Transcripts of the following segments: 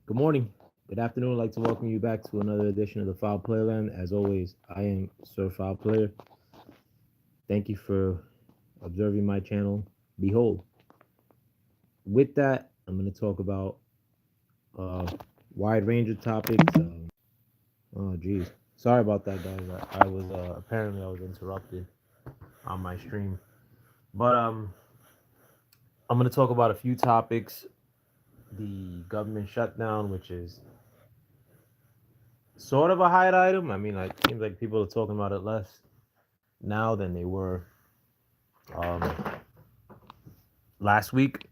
Good morning, good afternoon. I'd like to welcome you back to another edition of the Foul Playland. As always, I am Sir Foul Player. Thank you for observing my channel. Behold, with that, I'm going to talk about a wide range of topics. Oh, geez. Sorry about that, guys. I was apparently I was interrupted on my stream, but I'm going to talk about a few topics. The government shutdown, which is sort of a hot item. I mean, it seems like people are talking about it less now than they were um, last week.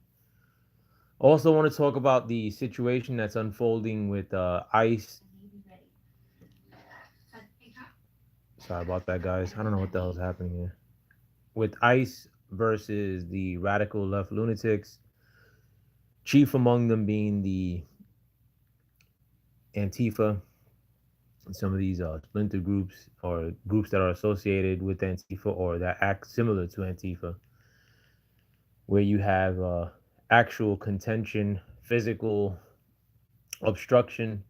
Also, want to talk about the situation that's unfolding with ICE. Sorry about that, guys. I don't know what the hell is happening here. With ICE versus the radical left lunatics, chief among them being the Antifa, and some of these splinter groups or groups that are associated with Antifa or that act similar to Antifa, where you have actual contention, physical obstruction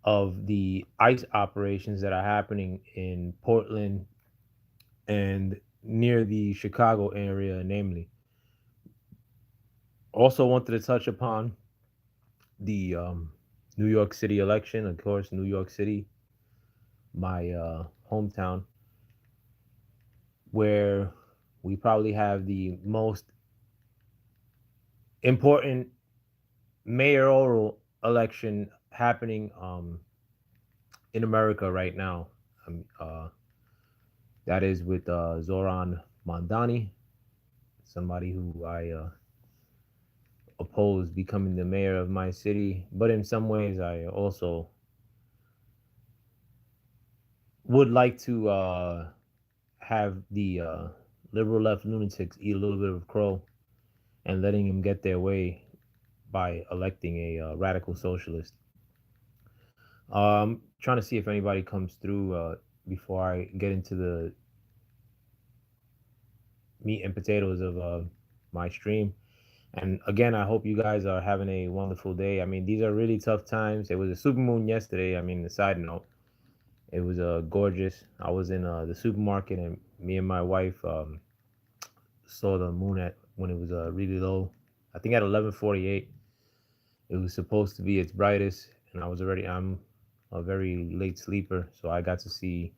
of the ICE operations that are happening in Portland and near the Chicago area, namely. Also, wanted to touch upon the New York City election. Of course, New York City, my hometown, where we probably have the most important mayoral election happening in America right now. That is with Zohran Mamdani, somebody who I oppose becoming the mayor of my city. But in some ways, I also would like to have the liberal left lunatics eat a little bit of crow and letting them get their way by electing a radical socialist. Trying to see if anybody comes through before I get into the meat and potatoes of my stream. And again, I hope you guys are having a wonderful day. I mean, these are really tough times. It was a supermoon yesterday. I mean, the side note, it was gorgeous. I was in the supermarket, and me and my wife saw the moon at when it was really low. I think at 11:48, it was supposed to be its brightest, and I'm a very late sleeper, so I got to see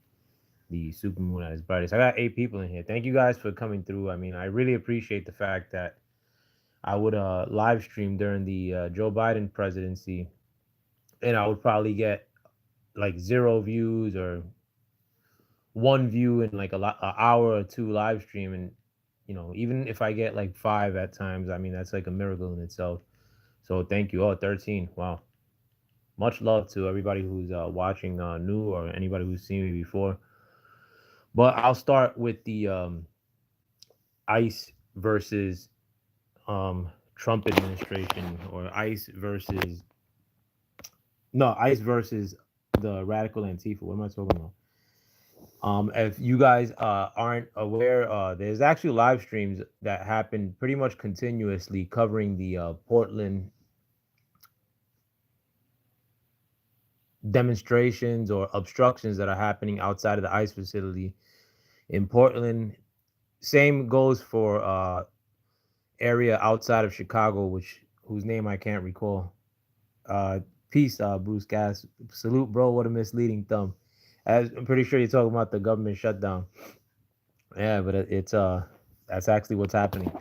the supermoon at its brightest. I got 8 people in here. Thank you guys for coming through. I mean, I really appreciate the fact that I would live stream during the Joe Biden presidency, and I would probably get like 0 views or 1 view in like an hour or two live stream, and even if I get like 5 at times, I mean that's like a miracle in itself. So thank you. Oh, 13. Wow. Much love to everybody who's watching new or anybody who's seen me before. But I'll start with the ICE versus Trump administration, or ICE versus no ICE versus the radical Antifa. What am I talking about? If you guys aren't aware, there's actually live streams that happen pretty much continuously covering the Portland demonstrations or obstructions that are happening outside of the ICE facility in Portland. Same goes for area outside of Chicago, whose name I can't recall. Uh, Peace, Bruce Gas. Salute, bro. What a misleading thumb. I'm pretty sure you're talking about the government shutdown. Yeah, but it's that's actually what's happening.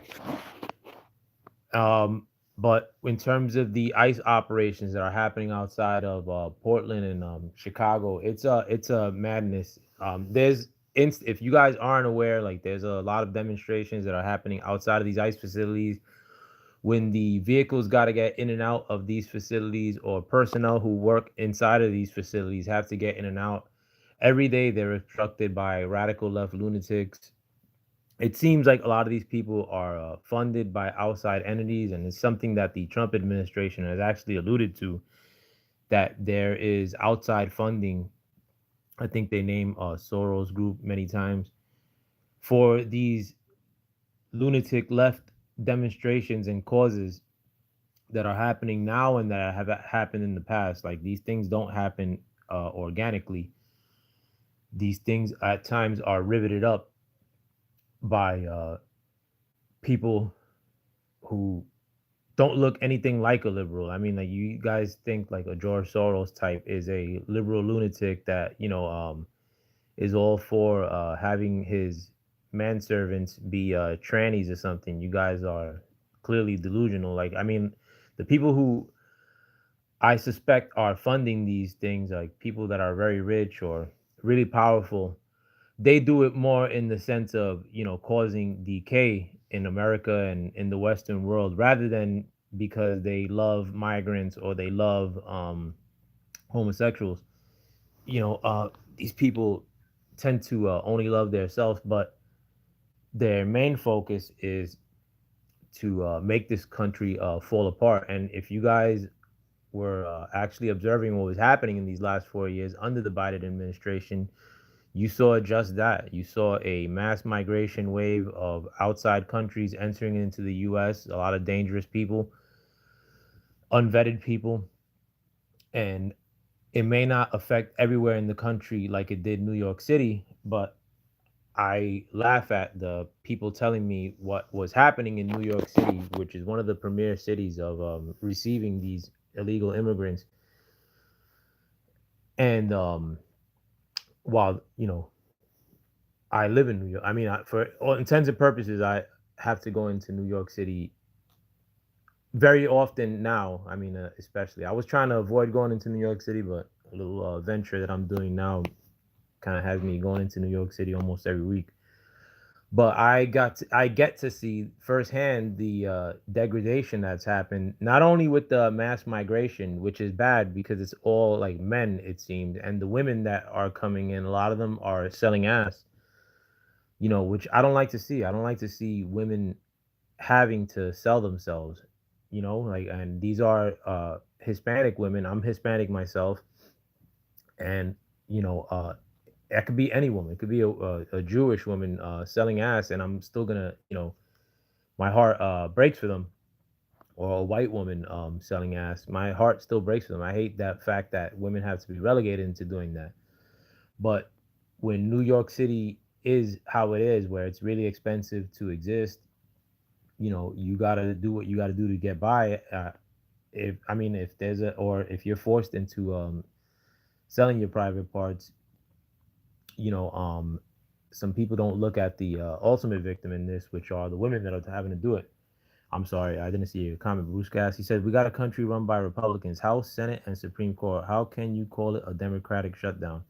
Um, but in terms of the ICE operations that are happening outside of Portland and Chicago, it's a madness. If you guys aren't aware, like there's a lot of demonstrations that are happening outside of these ICE facilities. When the vehicles got to get in and out of these facilities, or personnel who work inside of these facilities have to get in and out every day, they're obstructed by radical left lunatics. It seems like a lot of these people are funded by outside entities, and it's something that the Trump administration has actually alluded to, that there is outside funding. I think they name Soros Group many times for these lunatic left demonstrations and causes. that are happening now and that have happened in the past. Like these things don't happen organically. These things at times are riveted up by people who don't look anything like a liberal. I mean, like you guys think like a George Soros type is a liberal lunatic that is all for having his manservants be trannies or something. You guys are clearly delusional. Like, I mean, the people who I suspect are funding these things, like people that are very rich or really powerful, they do it more in the sense of, causing decay in America and in the Western world rather than because they love migrants or they love homosexuals. These people tend to only love their self, but their main focus is to make this country fall apart. And if you guys were actually observing what was happening in these last 4 years under the Biden administration, you saw just that. You saw a mass migration wave of outside countries entering into the US, a lot of dangerous people, unvetted people, and it may not affect everywhere in the country like it did New York City, but I laugh at the people telling me what was happening in New York City, which is one of the premier cities of receiving these illegal immigrants. And while I live in New York, I mean, for all intents and purposes, I have to go into New York City very often now. I mean, especially I was trying to avoid going into New York City, but a little venture that I'm doing now kind of has me going into New York City almost every week. But I get to see firsthand the degradation that's happened, not only with the mass migration, which is bad because it's all like men, it seems, and the women that are coming in, a lot of them are selling ass, which I don't like to see. I don't like to see women having to sell themselves, like, and these are Hispanic women. I'm Hispanic myself, and you know, uh, that could be any woman. It could be a Jewish woman selling ass, and I'm still gonna, my heart breaks for them. Or a white woman selling ass, my heart still breaks for them. I hate that fact that women have to be relegated into doing that. But when New York City is how it is, where it's really expensive to exist, you gotta do what you gotta do to get by. If I mean, if there's a, or if you're forced into selling your private parts, you know, um, some people don't look at the ultimate victim in this, which are the women that are having to do it. I'm sorry, I didn't see your comment, Bruce Gas. He said, "We got a country run by Republicans, House, Senate, and Supreme Court. How can you call it a Democratic shutdown?"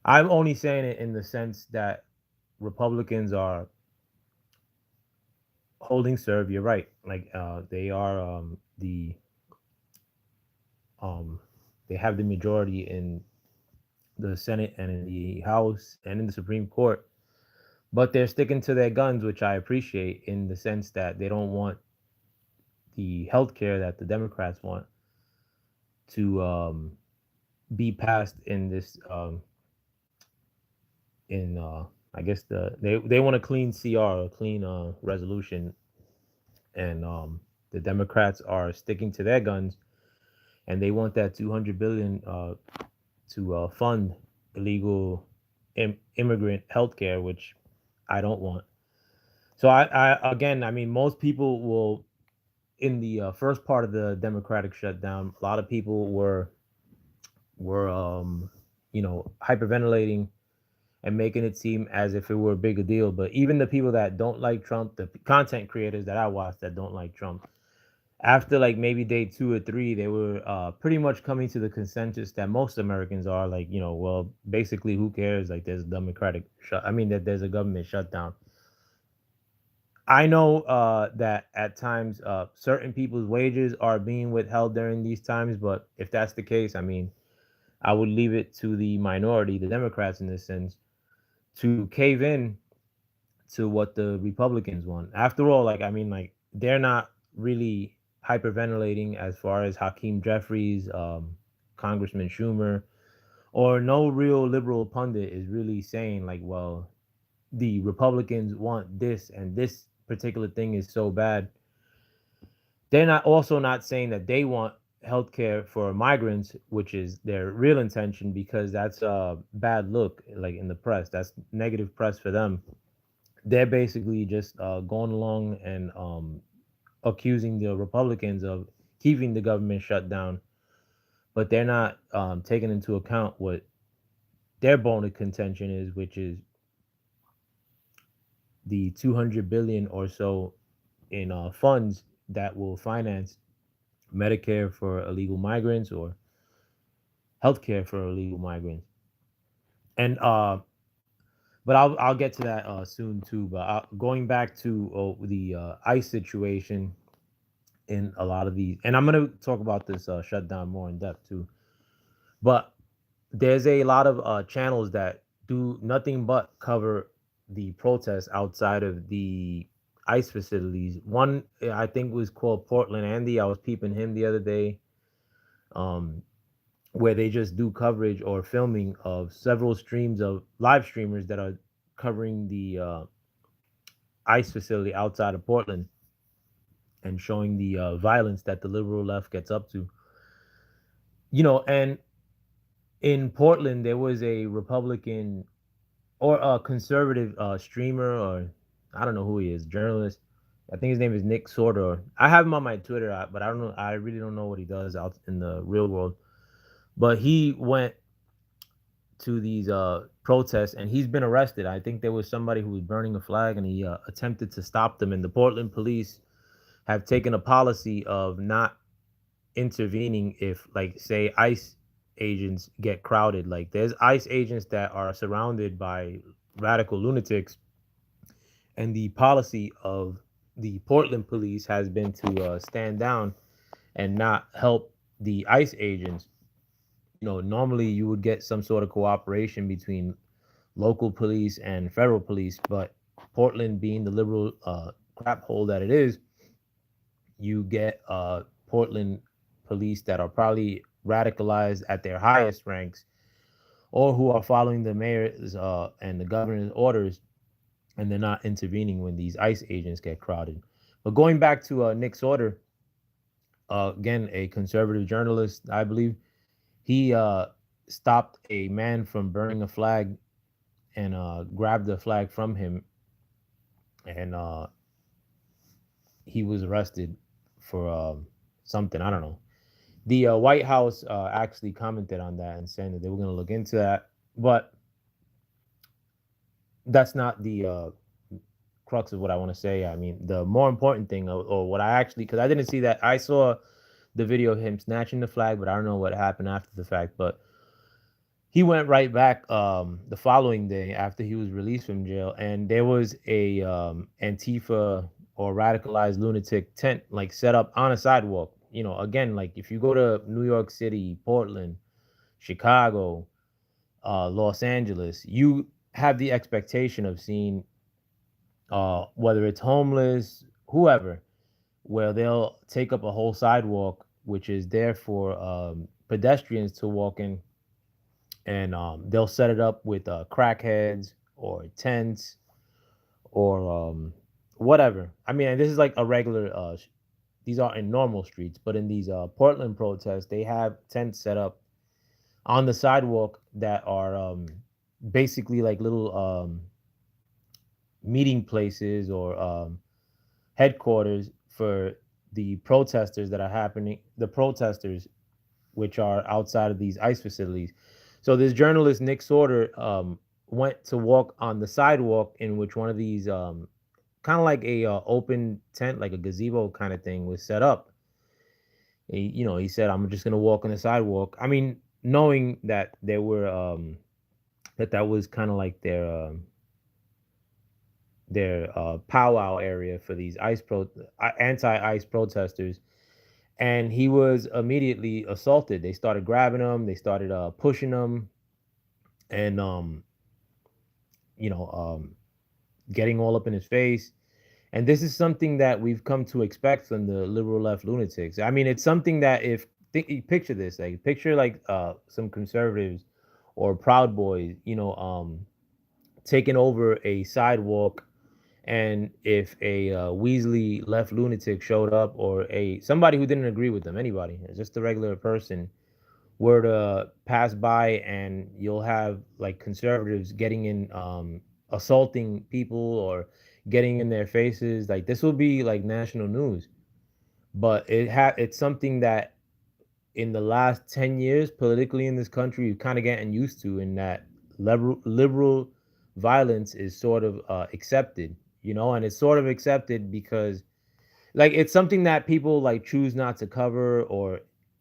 I'm only saying it in the sense that Republicans are holding serve. You're right. Like they are um, they have the majority in the Senate and in the House and in the Supreme Court, but they're sticking to their guns, which I appreciate in the sense that they don't want the health care that the Democrats want to be passed in this in I guess they want a clean CR, a clean resolution, and the Democrats are sticking to their guns, and they want that 200 billion to fund illegal immigrant healthcare, which I don't want. So I again, I mean, most people will in the first part of the Democratic shutdown, a lot of people were hyperventilating and making it seem as if it were a bigger deal. But even the people that don't like Trump, the content creators that I watch that don't like Trump, after like maybe day 2 or 3, they were pretty much coming to the consensus that most Americans are like, well, basically, who cares? Like, there's a that there's a government shutdown. I know that at times certain people's wages are being withheld during these times, but if that's the case, I mean, I would leave it to the minority, the Democrats in this sense, to cave in to what the Republicans want. After all, like, I mean, like, they're not really hyperventilating as far as Hakeem Jeffries, Congressman Schumer, or no real liberal pundit is really saying like, well, the Republicans want this and this particular thing is so bad they're not also not saying that they want healthcare for migrants, which is their real intention, because that's a bad look, like in the press. That's negative press for them. They're basically just going along and accusing the Republicans of keeping the government shut down, but they're not taking into account what their bone of contention is, which is the 200 billion or so in funds that will finance Medicare for illegal migrants or healthcare for illegal migrants. And but I'll get to that soon too. But going back to the ICE situation in a lot of these, and I'm gonna talk about this shutdown more in depth too. But there's a lot of channels that do nothing but cover the protests outside of the ICE facilities. One I think was called Portland Andy. I was peeping him the other day. Um, where they just do coverage or filming of several streams of live streamers that are covering the ICE facility outside of Portland and showing the violence that the liberal left gets up to. And in Portland, there was a Republican or a conservative streamer, or I don't know who he is, journalist. I think his name is Nick Sorter. I have him on my Twitter, but I don't know. I really don't know what he does out in the real world. But he went to these protests and he's been arrested. I think there was somebody who was burning a flag and he attempted to stop them. And the Portland police have taken a policy of not intervening if, like, say, ICE agents get crowded. Like, there's ICE agents that are surrounded by radical lunatics, and the policy of the Portland police has been to stand down and not help the ICE agents. Normally you would get some sort of cooperation between local police and federal police, but Portland being the liberal crap hole that it is, you get Portland police that are probably radicalized at their highest ranks, or who are following the mayor's and the governor's orders, and they're not intervening when these ICE agents get crowded. But going back to Nick Sorter, again, a conservative journalist, I believe, he stopped a man from burning a flag and grabbed the flag from him, and he was arrested for something, I don't know. The White House actually commented on that and saying that they were going to look into that, but that's not the crux of what I want to say. I mean, the more important thing, or what I actually, because I didn't see that. I saw the video of him snatching the flag, but I don't know what happened after the fact. But he went right back the following day after he was released from jail, and there was a Antifa or radicalized lunatic tent like set up on a sidewalk. Again, like if you go to New York City, Portland, Chicago, Los Angeles, you have the expectation of seeing whether it's homeless, whoever, where they'll take up a whole sidewalk, which is there for pedestrians to walk in, and they'll set it up with crackheads or tents or whatever. I mean, and this is like a regular. These are in normal streets, but in these Portland protests, they have tents set up on the sidewalk that are basically like little meeting places or headquarters for the protesters that are happening. The protesters, which are outside of these ICE facilities. So this journalist, Nick Sorter, went to walk on the sidewalk in which one of these kind of like a open tent, like a gazebo kind of thing, was set up. He said, "I'm just gonna walk on the sidewalk." I mean, knowing that there were that was kind of like their powwow area for these anti-ICE protesters, and he was immediately assaulted. They started grabbing him, they started pushing him, and getting all up in his face. And this is something that we've come to expect from the liberal left lunatics. I mean, it's something that if picture this, like picture like some conservatives or Proud Boys, taking over a sidewalk And if a Weasley left lunatic showed up, or a somebody who didn't agree with them, anybody, just a regular person, were to pass by, and you'll have like conservatives getting in, assaulting people or getting in their faces, like this will be like national news. But it's something that in the last 10 years politically in this country we've kind of getting used to, in that liberal violence is sort of accepted, and it's sort of accepted because like it's something that people like choose not to cover or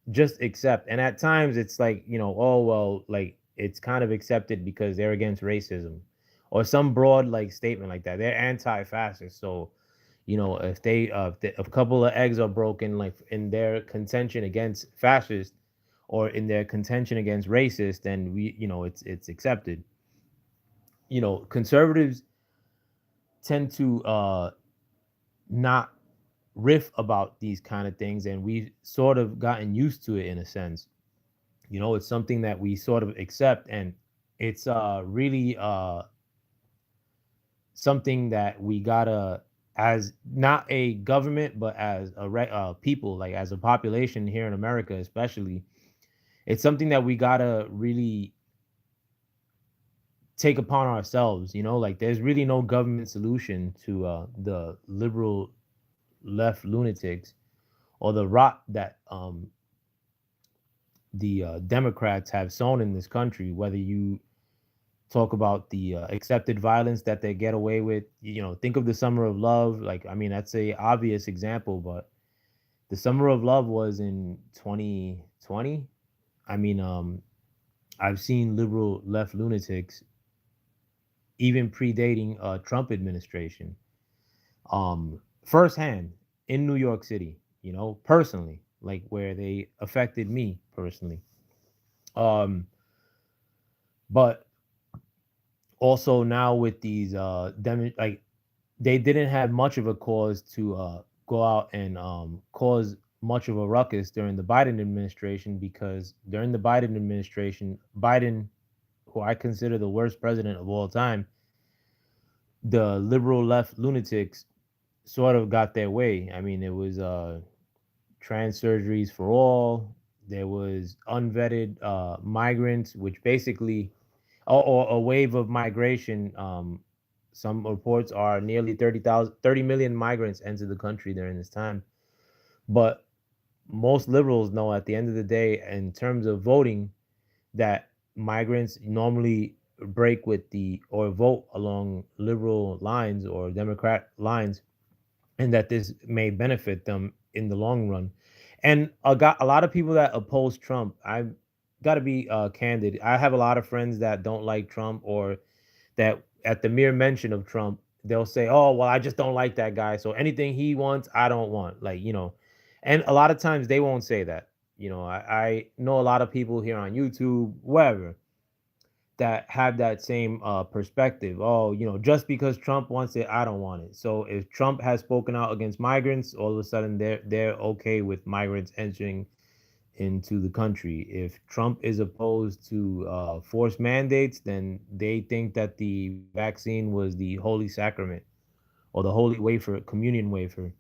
just accept. And at times it's like, oh well, like it's kind of accepted because they're against racism or some broad like statement like that. They're anti-fascist. So, if a couple of eggs are broken like in their contention against fascist or in their contention against racist, then it's accepted. Conservatives tend to not riff about these kind of things, and we've sort of gotten used to it in a sense. It's something that we sort of accept, and it's really something that we gotta, as not a government but as people, like as a population here in America especially, it's something that we gotta really take upon ourselves. Like there's really no government solution to the liberal left lunatics or the rot that the Democrats have sown in this country. Whether you talk about the accepted violence that they get away with, think of the Summer of Love. Like, I mean, that's a obvious example, but the Summer of Love was in 2020. I mean, I've seen liberal left lunatics even predating Trump administration, firsthand in New York City. Personally, like where they affected me personally. Um, but also now with these like they didn't have much of a cause to go out and cause much of a ruckus during the Biden administration, because during the Biden administration, Biden, who I consider the worst president of all time, the liberal left lunatics sort of got their way. I mean, it was trans surgeries for all. There was unvetted migrants, which basically, or a wave of migration. Some reports are nearly 30 million migrants entered the country during this time. But most liberals know at the end of the day, in terms of voting, that migrants normally break with the or vote along liberal lines or Democrat lines, and that this may benefit them in the long run. And a lot of people that oppose Trump, I've got to be candid. I have a lot of friends that don't like Trump, or that at the mere mention of Trump, they'll say, "Oh, well, I just don't like that guy. So anything he wants, I don't want." Like, and a lot of times they won't say that. I know a lot of people here on YouTube, wherever, that have that same perspective. Oh, just because Trump wants it, I don't want it. So if Trump has spoken out against migrants, all of a sudden they're okay with migrants entering into the country. If Trump is opposed to forced mandates, then they think that the vaccine was the holy sacrament or the holy wafer, communion wafer.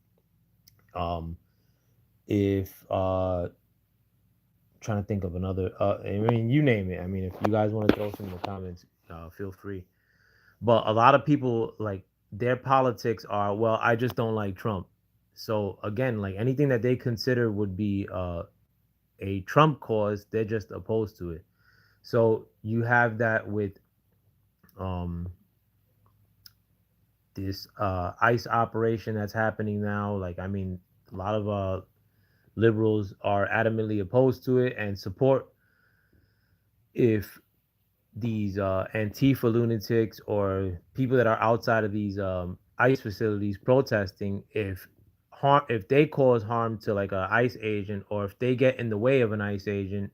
If Trying to think of another, I mean, you name it. I mean, if you guys want to throw some in the comments, feel free. But a lot of people, like, their politics are, well, I just don't like Trump. So again, like anything that they consider would be a Trump cause, they're just opposed to it. So you have that with um this ICE operation that's happening now. Like, I mean, a lot of liberals are adamantly opposed to it and support if these Antifa lunatics or people that are outside of these ICE facilities protesting, if they cause harm to like a ICE agent, or if they get in the way of an ICE agent,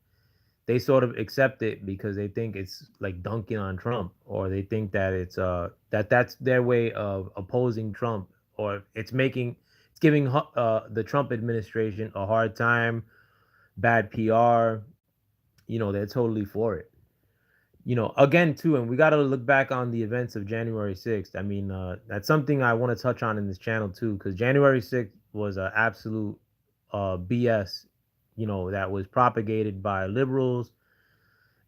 they sort of accept it because they think it's like dunking on Trump, or they think that that's their way of opposing Trump, or it's giving the Trump administration a hard time, bad PR. They're totally for it. again too, and we got to look back on the events of January 6th. I mean, that's something I want to touch on in this channel too, because January 6th was an absolute BS, that was propagated by liberals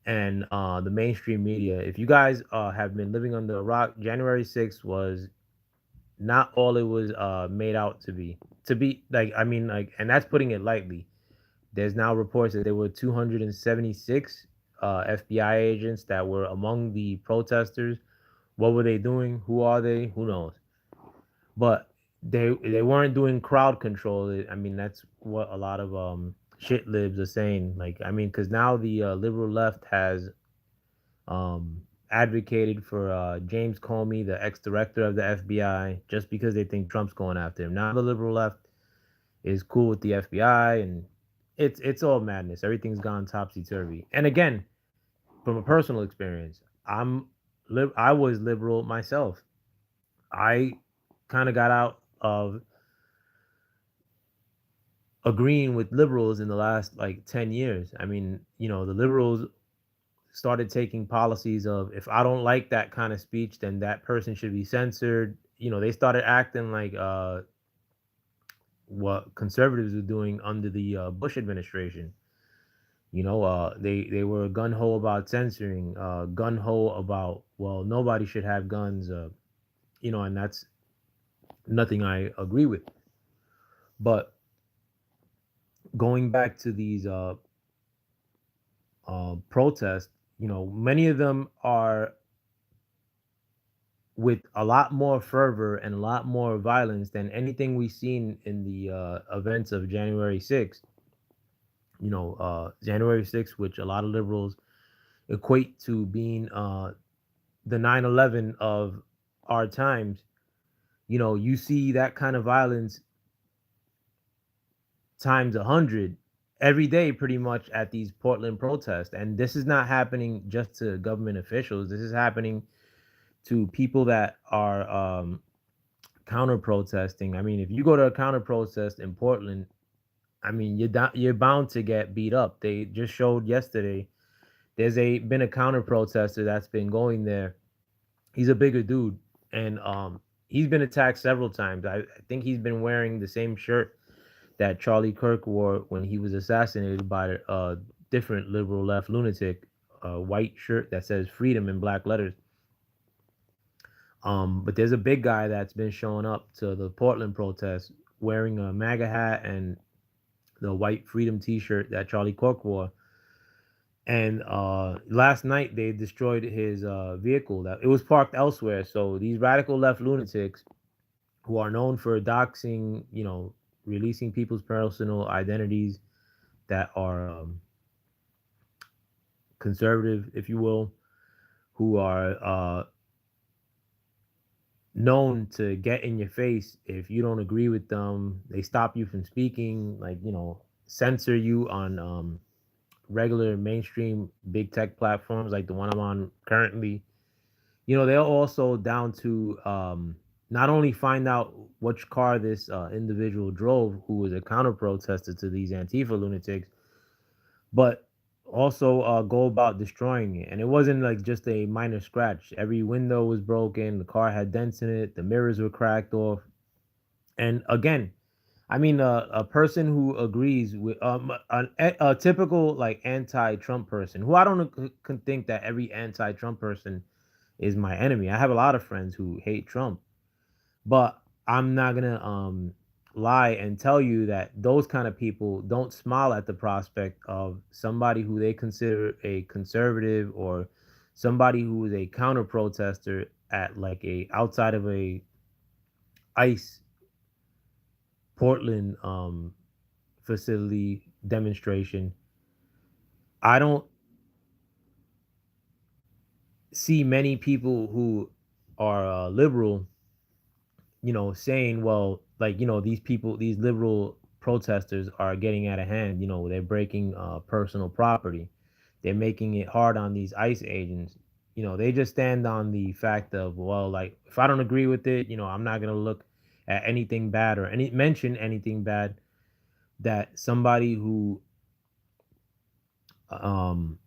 and the mainstream media. If you guys have been living under a rock, January 6th was not all it was made out to be. To be like, I mean, like, and that's putting it lightly. There's now reports that there were 276 FBI agents that were among the protesters. What were they doing? Who are they? Who knows? But they weren't doing crowd control. I mean, that's what a lot of shit libs are saying. Like, I mean, because now the liberal left has advocated for James Comey, the ex-director of the FBI, just because they think Trump's going after him. Now the liberal left is cool with the FBI, and it's all madness. Everything's gone topsy turvy. And again, from a personal experience, I was liberal myself. I kind of got out of agreeing with liberals in the last like 10 years. I mean, the liberals started taking policies of, if I don't like that kind of speech, then that person should be censored. They started acting like what conservatives were doing under the Bush administration. They were gun ho about censoring, gun ho about, well, nobody should have guns, and that's nothing I agree with. But going back to these protests, many of them are with a lot more fervor and a lot more violence than anything we've seen in the events of January 6th. January 6th, which a lot of liberals equate to being the 9/11 of our times. You see that kind of violence times 100 every day, pretty much, at these Portland protests. And this is not happening just to government officials. This is happening to people that are counter protesting. I mean, if you go to a counter protest in Portland, I mean, you're bound to get beat up. They just showed yesterday. Been a counter protester that's been going there. He's a bigger dude, and he's been attacked several times. I think he's been wearing the same shirt that Charlie Kirk wore when he was assassinated by a different liberal left lunatic, a white shirt that says freedom in black letters. But there's a big guy that's been showing up to the Portland protests wearing a MAGA hat and the white freedom T-shirt that Charlie Kirk wore. And last night they destroyed his vehicle. That it was parked elsewhere. So these radical left lunatics, who are known for doxing, releasing people's personal identities that are conservative, if you will, who are known to get in your face if you don't agree with them. They stop you from speaking, like, censor you on regular mainstream big tech platforms like the one I'm on currently. They're also down to not only find out which car this individual drove, who was a counter protester to these Antifa lunatics, but also go about destroying it. And it wasn't like just a minor scratch. Every window was broken. The car had dents in it. The mirrors were cracked off. And again, I mean, a person who agrees with a typical like anti-Trump person, who I don't think that every anti-Trump person is my enemy. I have a lot of friends who hate Trump, but I'm not gonna lie and tell you that those kind of people don't smile at the prospect of somebody who they consider a conservative, or somebody who is a counter protester at like a outside of a ICE Portland facility demonstration. I don't see many people who are liberal, saying, well, like, these people, these liberal protesters are getting out of hand. They're breaking personal property. They're making it hard on these ICE agents. They just stand on the fact of, well, like, if I don't agree with it, I'm not going to look at anything bad or mention anything bad that somebody who um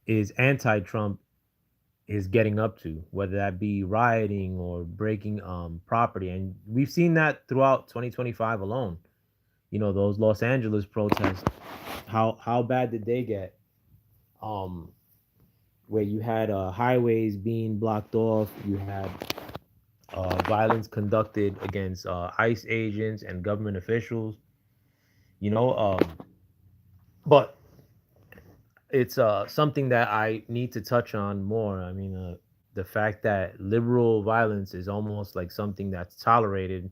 is anti-Trump is getting up to, whether that be rioting or breaking property. And we've seen that throughout 2025 alone. Those Los Angeles protests, how bad did they get? Um, where you had highways being blocked off, you had violence conducted against ICE agents and government officials. You know, but it's something that I need to touch on more. I mean, the fact that liberal violence is almost like something that's tolerated,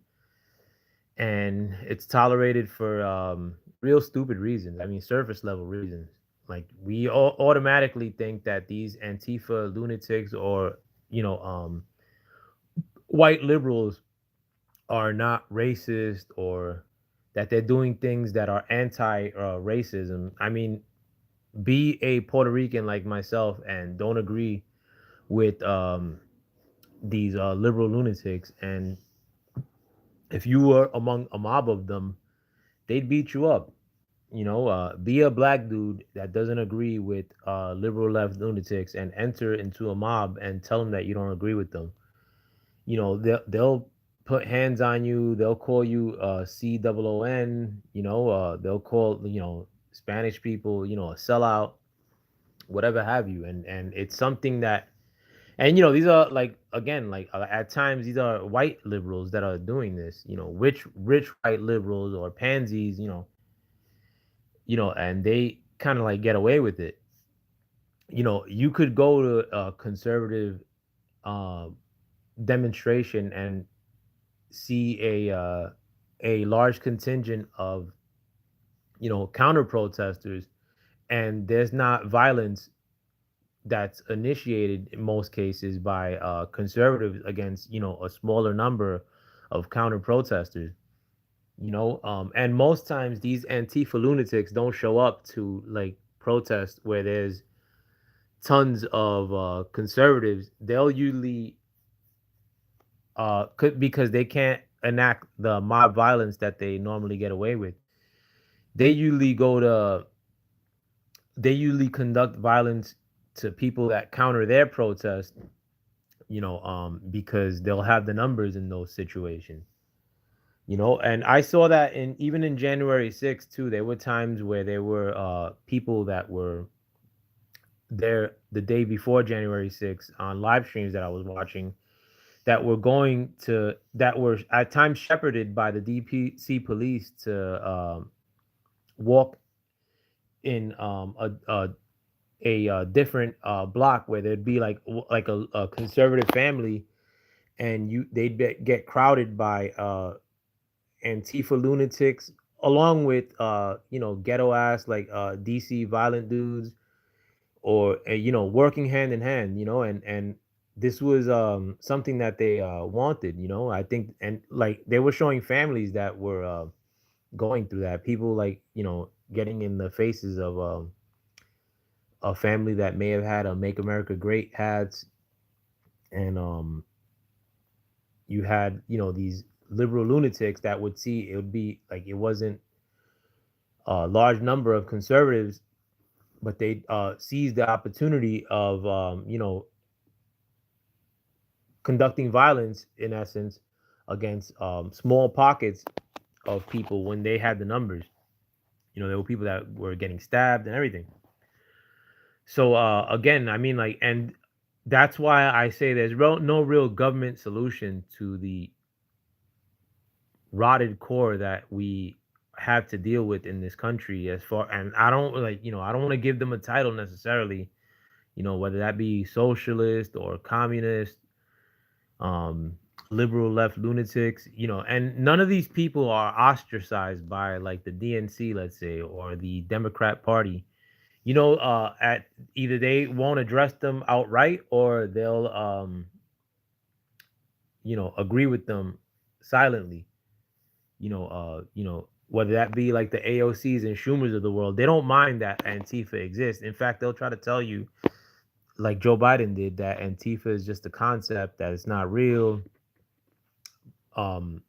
and it's tolerated for real stupid reasons. I mean, surface level reasons. Like we all automatically think that these Antifa lunatics or white liberals are not racist, or that they're doing things that are anti racism. I mean, be a Puerto Rican like myself and don't agree with these liberal lunatics, and if you were among a mob of them, they'd beat you up. Be a black dude that doesn't agree with liberal left lunatics and enter into a mob and tell them that you don't agree with them. They'll put hands on you. They'll call you COON. They'll call Spanish people a sellout, whatever have you. And it's something that, and these are like, again, like at times these are white liberals that are doing this. Which rich white liberals or pansies. And they kind of like get away with it. You could go to a conservative uh, demonstration and see a large contingent of counter protesters, and there's not violence that's initiated in most cases by conservatives against a smaller number of counter protesters. And most times these Antifa lunatics don't show up to like protests where there's tons of conservatives. They'll usually because they can't enact the mob violence that they normally get away with. They usually go to they usually conduct violence to people that counter their protest, because they'll have the numbers in those situations. And I saw that even in January 6th too. There were times where there were people that were there the day before January 6th on live streams that I was watching, that were at times shepherded by the DPC police to walk in a different block where there'd be like a conservative family, and get crowded by Antifa lunatics, along with ghetto ass like DC violent dudes, or working hand in hand, and this was something that they wanted. I think, and like they were showing families that were going through that, people like getting in the faces of a family that may have had a Make America Great hats, and you had these liberal lunatics that would see it would be like it wasn't a large number of conservatives, but they seized the opportunity of conducting violence in essence against small pockets of people when they had the numbers. There were people that were getting stabbed and everything. So again, I mean, like, and that's why I say there's no real government solution to the rotted core that we have to deal with in this country. And I don't like, I don't want to give them a title necessarily, whether that be socialist or communist, um, liberal left lunatics, and none of these people are ostracized by like the DNC, let's say, or the Democrat Party. At either they won't address them outright, or they'll agree with them silently. Whether that be like the AOCs and Schumers of the world, they don't mind that Antifa exists. In fact, they'll try to tell you, like Joe Biden did, that Antifa is just a concept, that it's not real. Um,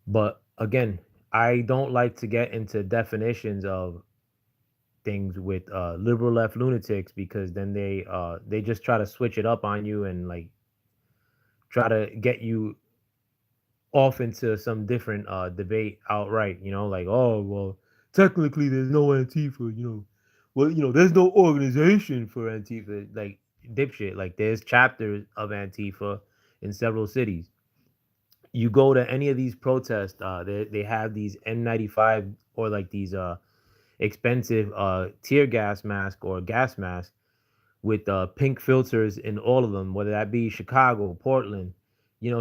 but again, I don't like to get into definitions of things with liberal left lunatics, because then they just try to switch it up on you and like try to get you off into some different debate outright, like, oh well, technically there's no Antifa, well, there's no organization for Antifa, like dipshit, like there's chapters of Antifa in several cities. You go to any of these protests, they have these N95 or like these expensive tear gas mask or gas mask with pink filters in all of them, whether that be Chicago, Portland.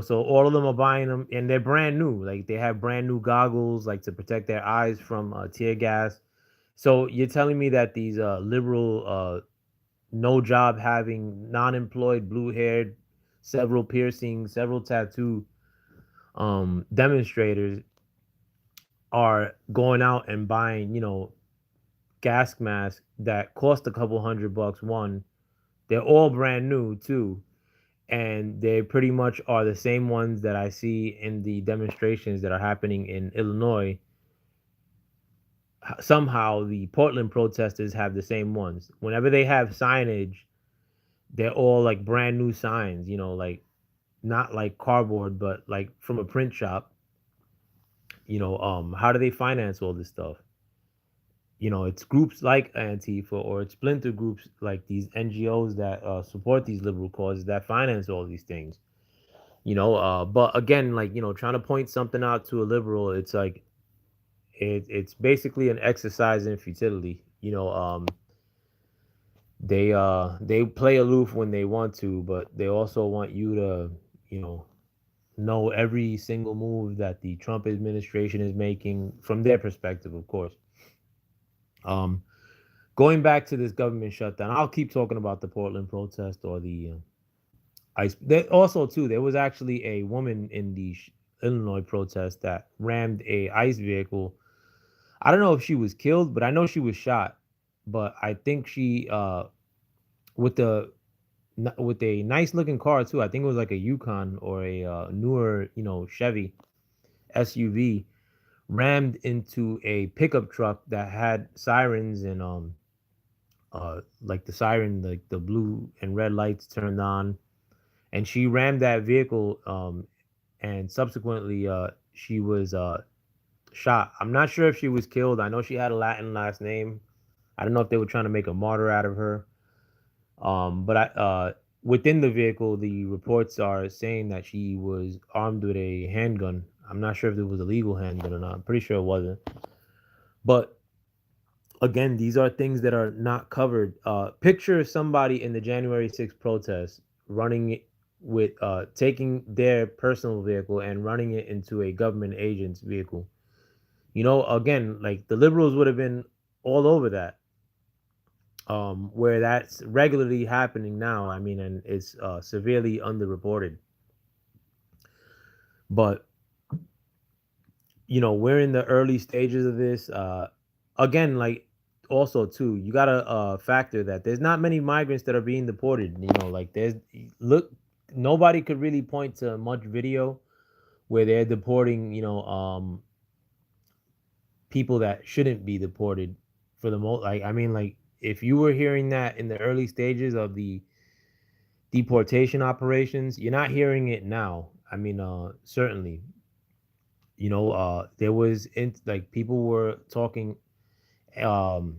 So all of them are buying them, and they're brand new. Like they have brand new goggles, like to protect their eyes from tear gas. So you're telling me that these liberal, no job having, non-employed, blue-haired, several piercings, several tattoo demonstrators are going out and buying, gas masks that cost a couple $100. One, they're all brand new too, and they pretty much are the same ones that I see in the demonstrations that are happening in Illinois. Somehow the Portland protesters have the same ones. Whenever they have signage, they're all like brand new signs, like not like cardboard, but like from a print shop. How do they finance all this stuff? It's groups like Antifa, or it's splinter groups like these NGOs that support these liberal causes that finance all these things. But again, like, trying to point something out to a liberal, it's like it's basically an exercise in futility. They play aloof when they want to, but they also want you to, you know every single move that the Trump administration is making from their perspective, of course. Um, Going back to this government shutdown, I'll keep talking about the Portland protest or the ICE. Also, too, there was actually a woman in the Illinois protest that rammed a ICE vehicle. I don't know if she was killed, but I know she was shot. But I think she, with the with a nice looking car too. I think it was like a Yukon or a newer, Chevy SUV, rammed into a pickup truck that had sirens and like the siren, like the blue and red lights turned on, and she rammed that vehicle, and subsequently she was shot. I'm not sure if she was killed. I know she had a Latin last name. I don't know if they were trying to make a martyr out of her. But within the vehicle, the reports are saying that she was armed with a handgun. I'm not sure if it was a legal handgun or not. I'm pretty sure it wasn't. But again, these are things that are not covered. Picture somebody in the January 6th protest running it with taking their personal vehicle and running it into a government agent's vehicle. Again, like the liberals would have been all over that. Where that's regularly happening now. I mean, and it's severely underreported. But we're in the early stages of this. Again, like also too, you gotta factor that there's not many migrants that are being deported. Like look, nobody could really point to much video where they're deporting, people that shouldn't be deported for the most. Like, I mean, like if you were hearing that in the early stages of the deportation operations, you're not hearing it now. I mean, certainly, there was like people were talking, um,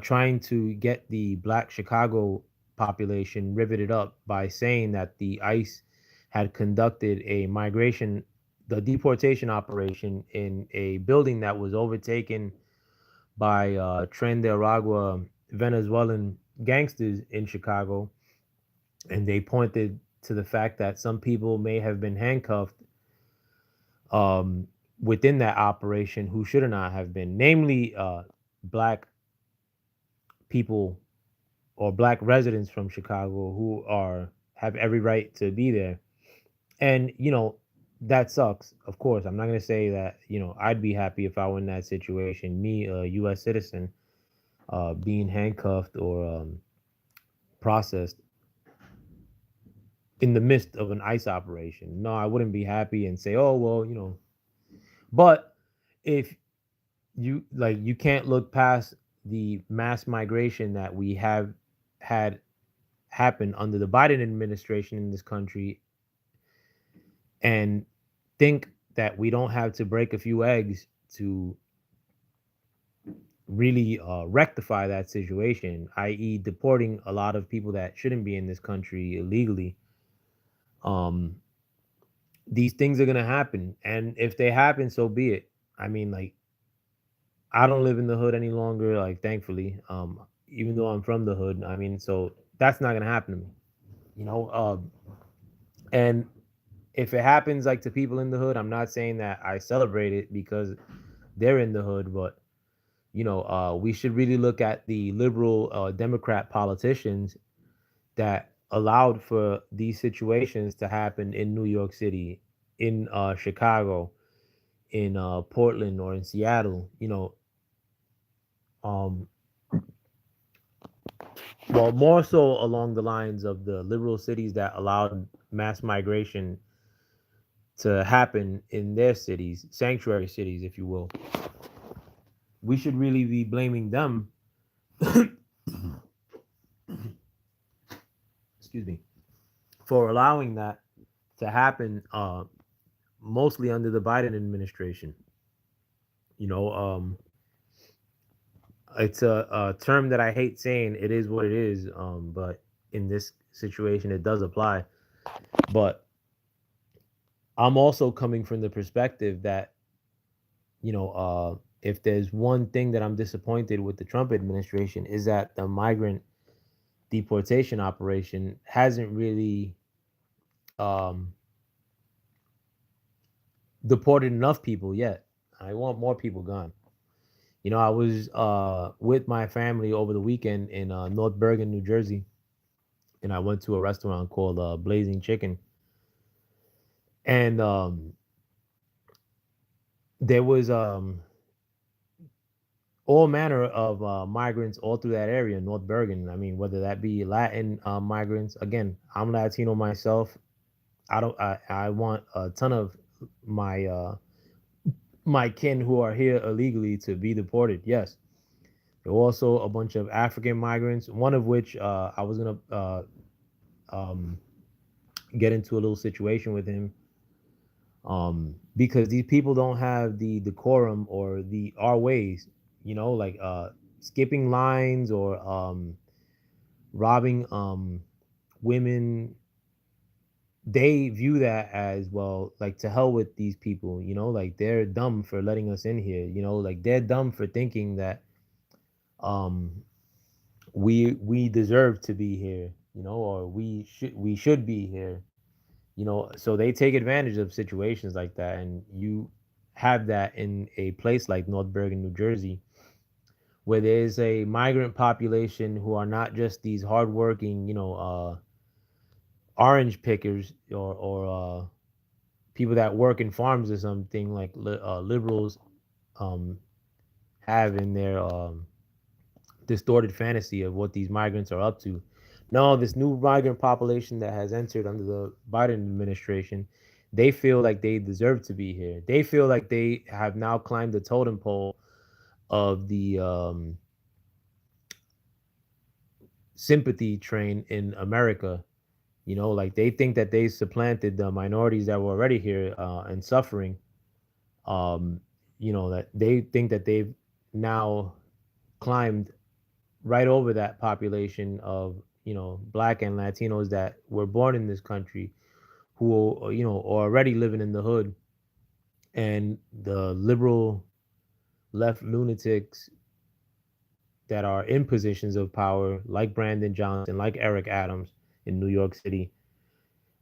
trying to get the Black Chicago population riveted up by saying that the ICE had conducted the deportation operation in a building that was overtaken by Tren de Aragua Venezuelan gangsters in Chicago, and they pointed to the fact that some people may have been handcuffed within that operation who should not have been, namely black people or black residents from Chicago who have every right to be there. And that sucks. Of course, I'm not gonna say that I'd be happy if I were in that situation. Me, a U.S. citizen, being handcuffed or processed in the midst of an ICE operation. No, I wouldn't be happy and say, "Oh, well, But if you can't look past the mass migration that we have had happen under the Biden administration in this country and think that we don't have to break a few eggs to really rectify that situation, i.e., deporting a lot of people that shouldn't be in this country illegally. Um, these things are gonna happen, and if they happen, so be it. I mean, like, I don't live in the hood any longer, like, thankfully. Even though I'm from the hood, I mean, so that's not gonna happen to me, you know. And if it happens like to people in the hood, I'm not saying that I celebrate it because they're in the hood, but we should really look at the liberal Democrat politicians that allowed for these situations to happen in New York City, in Chicago, in Portland, or in Seattle. Um, well, more so along the lines of the liberal cities that allowed mass migration to happen in their cities, sanctuary cities, if you will. We should really be blaming them. Excuse me, for allowing that to happen, mostly under the Biden administration. You know, it's a term that I hate saying. It is what it is. But in this situation, it does apply. But I'm also coming from the perspective that if there's one thing that I'm disappointed with the Trump administration is that the migrant deportation operation hasn't really um, deported enough people yet. I want more people gone. I was with my family over the weekend in North Bergen, New Jersey, and I went to a restaurant called Blazing Chicken, and there was all manner of migrants all through that area, North Bergen. I mean, whether that be Latin migrants. Again, I'm Latino myself. I want a ton of my my kin who are here illegally to be deported. Yes. There were also a bunch of African migrants, one of which I was gonna um, get into a little situation with him, because these people don't have the decorum or the our ways, like skipping lines or robbing women. They view that as, well, like, to hell with these people, like they're dumb for letting us in here, like they're dumb for thinking that um we deserve to be here, or we should be here, so they take advantage of situations like that, and you have that in a place like North Bergen, New Jersey, where there's a migrant population who are not just these hardworking, orange pickers, or people that work in farms or something, like liberals um, have in their distorted fantasy of what these migrants are up to. No, this new migrant population that has entered under the Biden administration, they feel like they deserve to be here. They feel like they have now climbed the totem pole of the sympathy train in America. Like they think that they supplanted the minorities that were already here and suffering. Um, that they think that they've now climbed right over that population of black and Latinos that were born in this country, who are already living in the hood, and the liberal left lunatics that are in positions of power, like Brandon Johnson, like Eric Adams in New York City,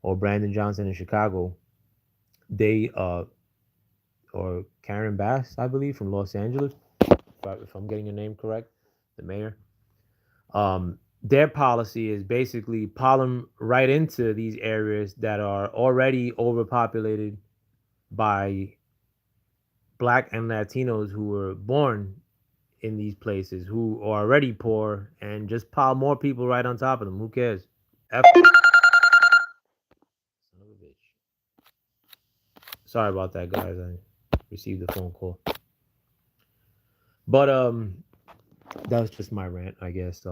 or Brandon Johnson in Chicago. They or Karen Bass, I believe, from Los Angeles, if I'm getting your name correct, the mayor. Their policy is basically pile them right into these areas that are already overpopulated by black and Latinos who were born in these places, who are already poor, and just pile more people right on top of them. Who cares? F son of a bitch. Sorry about that, guys. I received a phone call. But That was just my rant, I guess.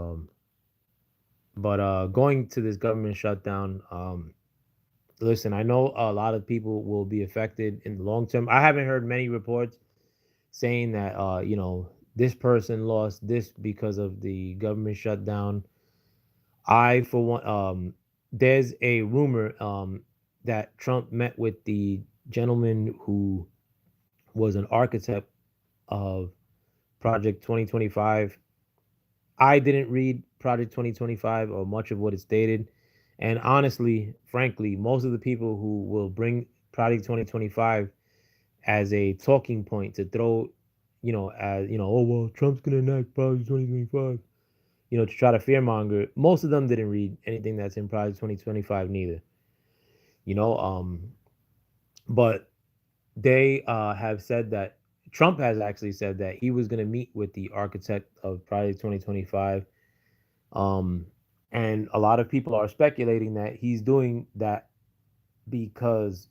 But going to this government shutdown, listen, I know a lot of people will be affected in the long term. I haven't heard many reports saying that this person lost this because of the government shutdown. I for one, there's a rumor that Trump met with the gentleman who was an architect of Project 2025. I didn't read Project 2025 or much of what it stated. And honestly, frankly, most of the people who will bring Project 2025 as a talking point to throw, as, oh, well, Trump's going to enact Project 2025, to try to fearmonger, most of them didn't read anything that's in Project 2025 neither, you know. But they have said that Trump has actually said that he was going to meet with the architect of Project 2025. Um, and a lot of people are speculating that he's doing that because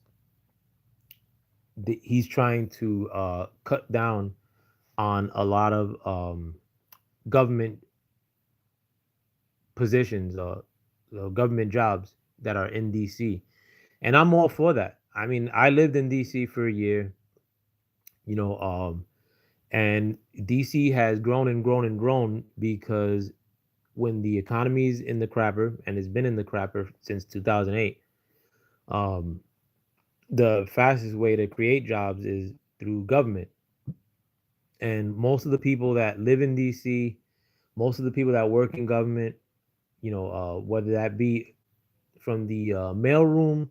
he's trying to cut down on a lot of government positions, government jobs that are in DC. And I'm all for that. I mean, I lived in DC for a year, you know, and DC has grown and grown and grown because when the economy's in the crapper, and it's been in the crapper since 2008, um, the fastest way to create jobs is through government. And most of the people that live in DC, most of the people that work in government, whether that be from the mailroom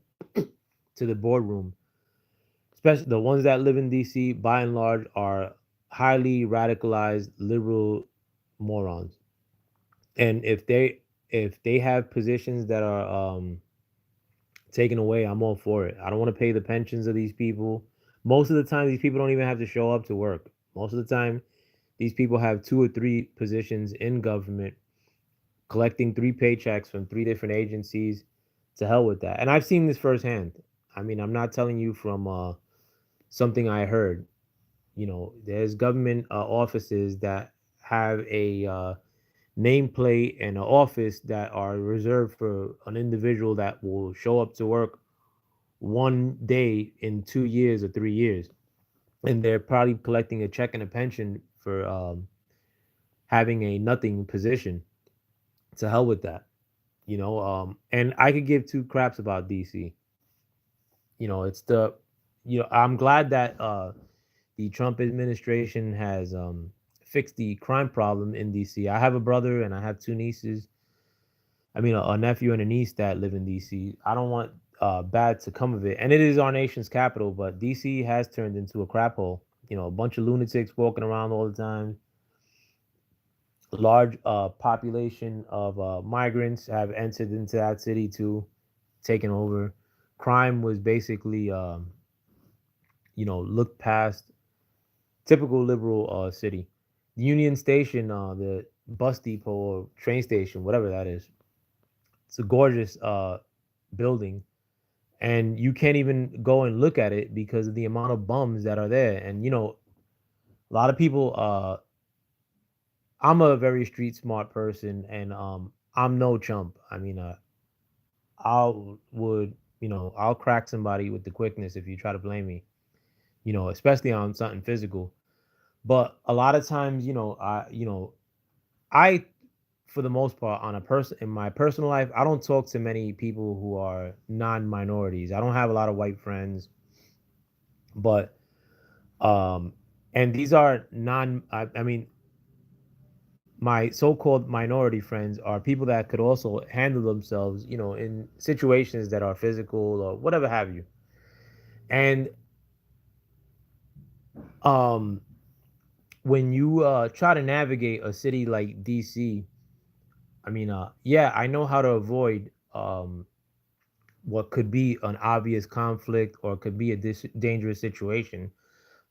to the boardroom, especially the ones that live in DC, by and large, are highly radicalized liberal morons. And if they have positions that are taken away, I'm all for it. I don't want to pay the pensions of these people. Most of the time, these people don't even have to show up to work. Most of the time, these people have two or three positions in government, collecting three paychecks from three different agencies. To hell with that. And I've seen this firsthand. I mean, I'm not telling you from something I heard. There's government offices that have a nameplate and an office that are reserved for an individual that will show up to work one day in 2 years or 3 years, and they're probably collecting a check and a pension for having a nothing position. To hell with that. And I could give two craps about DC. It's I'm glad that the Trump administration has fixed the crime problem in DC. I have a brother and I have two nieces. I mean, a nephew and a niece that live in DC. I don't want bad to come of it. And it is our nation's capital, but DC has turned into a crap hole. A bunch of lunatics walking around all the time. Large population of migrants have entered into that city too, taken over. Crime was basically, looked past. Typical liberal city. The Union Station, the bus depot or train station, whatever that is. It's a gorgeous building, and you can't even go and look at it because of the amount of bums that are there. And a lot of people. I'm a very street smart person, and I'm no chump. I mean, I'll crack somebody with the quickness if you try to blame me. Especially on something physical. But a lot of times, I for the most part, on a person in my personal life, I don't talk to many people who are non-minorities. I don't have a lot of white friends, but um and these are non I mean my so-called minority friends are people that could also handle themselves, in situations that are physical or whatever have you. And um when you try to navigate a city like DC, I mean, yeah, I know how to avoid what could be an obvious conflict or could be a dangerous situation.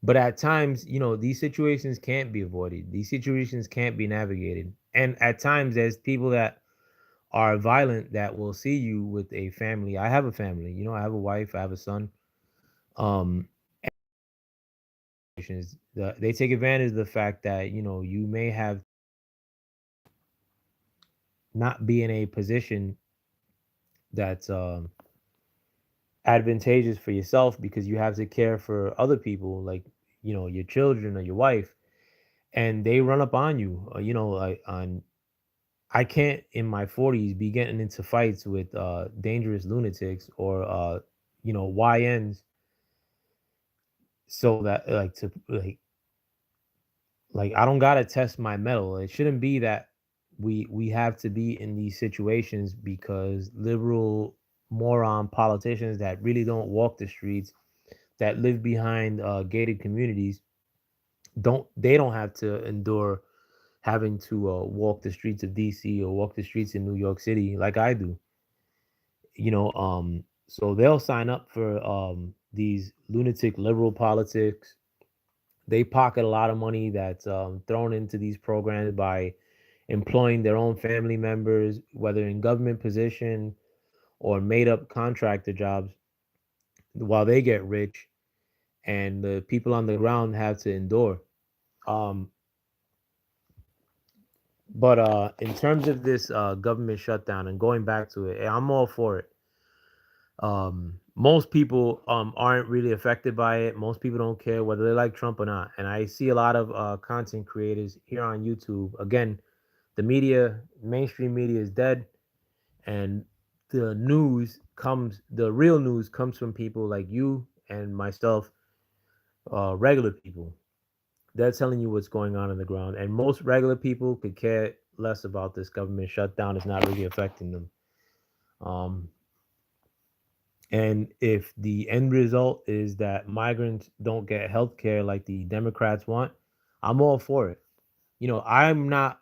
But at times, these situations can't be avoided. These situations can't be navigated. And at times, there's people that are violent that will see you with a family. I have a family, I have a wife, I have a son. Um, they take advantage of the fact that, you may have not be in a position that's advantageous for yourself because you have to care for other people, like your children or your wife, and they run up on you. Like on I can't in my 40s be getting into fights with dangerous lunatics or YNs, so that like I don't gotta test my metal. It shouldn't be that we have to be in these situations because liberal moron politicians that really don't walk the streets, that live behind gated communities, don't have to endure having to walk the streets of DC or walk the streets in New York City like I do. So they'll sign up for these lunatic liberal politics. They pocket a lot of money that's thrown into these programs by employing their own family members, whether in government position or made up contractor jobs, while they get rich and the people on the ground have to endure. Um, but in terms of this government shutdown and going back to it, I'm all for it. Most people aren't really affected by it. Most people don't care whether they like Trump or not. And I see a lot of content creators here on YouTube. Again, the media, mainstream media is dead, and the real news comes from people like you and myself, regular people. They're telling you what's going on the ground, and most regular people could care less about this government shutdown. It's not really affecting them. Um, And if the end result is that migrants don't get health care like the Democrats want, I'm all for it. I'm not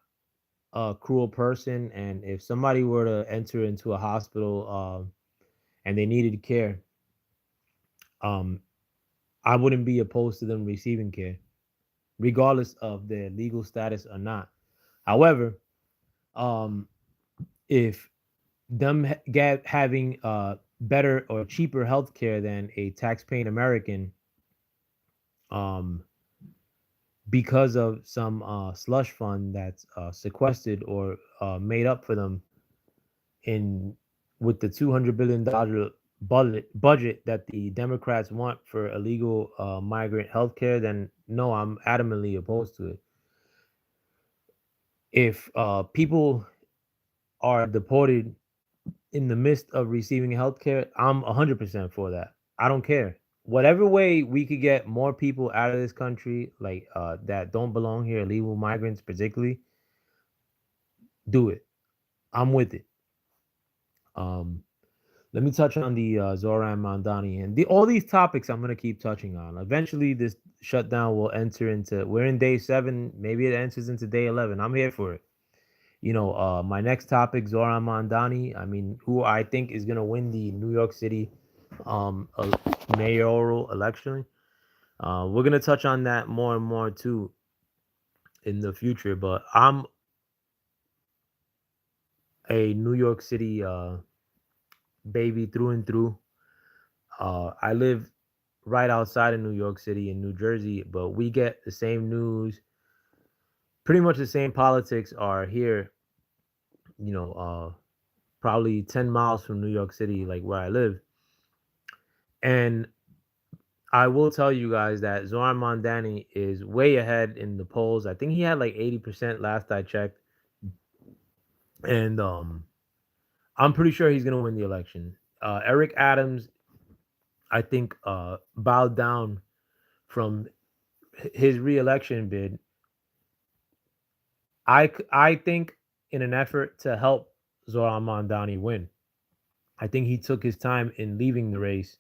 a cruel person, and if somebody were to enter into a hospital and they needed care, um, I wouldn't be opposed to them receiving care, regardless of their legal status or not. However, um, if having better or cheaper health care than a tax-paying American, um, because of some slush fund that's sequestered or made up for them in with the $200 billion budget that the Democrats want for illegal migrant healthcare, then no, I'm adamantly opposed to it. If people are deported in the midst of receiving healthcare, I'm 100% for that. I don't care. Whatever way we could get more people out of this country, like that don't belong here, illegal migrants particularly, do it. I'm with it. Um, Let me touch on the Zohran Mamdani and all these topics I'm gonna keep touching on. Eventually, this shutdown will enter into. We're in day 7. Maybe it enters into day 11. I'm here for it. My next topic, Zohran Mamdani. I mean, who I think is gonna win the New York City mayoral election. We're gonna touch on that more and more too in the future. But I'm a New York City baby through and through. I live right outside of New York City in New Jersey, but we get the same news. Pretty much the same politics are here, you know, uh, probably 10 miles from New York City, like where I live. And I will tell you guys that Zohran Mamdani is way ahead in the polls. I think he had like 80% last I checked. And I'm pretty sure he's going to win the election. Eric Adams, I think, bowed down from his reelection bid. I think in an effort to help Zohran Mamdani win. I think he took his time in leaving the race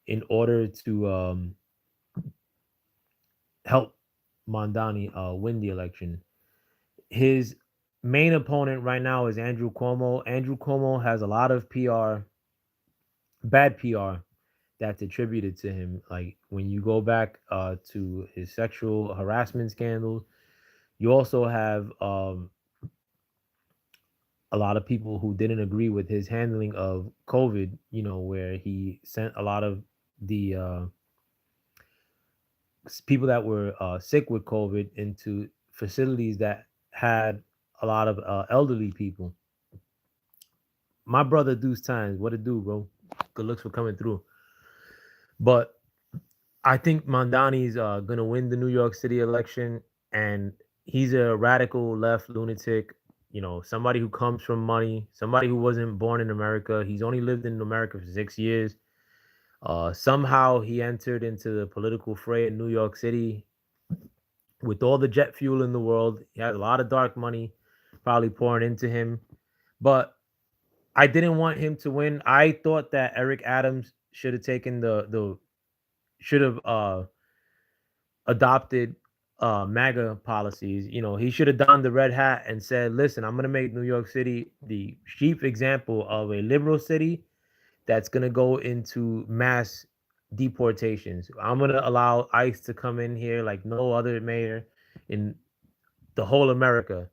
in order to help Mamdani win the election. His main opponent right now is Andrew Cuomo. Andrew Cuomo has a lot of bad PR that's attributed to him. Like when you go back to his sexual harassment scandals, you also have a lot of people who didn't agree with his handling of COVID, where he sent a lot of the people that were sick with COVID into facilities that had a lot of elderly people. My brother Deuce Times, what it do, bro? Good looks for coming through. But I think Mamdani's gonna win the New York City election, and he's a radical left lunatic. You know, somebody who comes from money, somebody who wasn't born in America. He's only lived in America for 6 years. Somehow he entered into the political fray in New York City with all the jet fuel in the world. He has a lot of dark money probably pouring into him. But I didn't want him to win. I thought that Eric Adams should have taken the should have adopted MAGA policies. You know, he should have donned the red hat and said, "Listen, I'm going to make New York City the chief example of a liberal city that's going to go into mass deportations. I'm going to allow ICE to come in here like no other mayor in the whole America.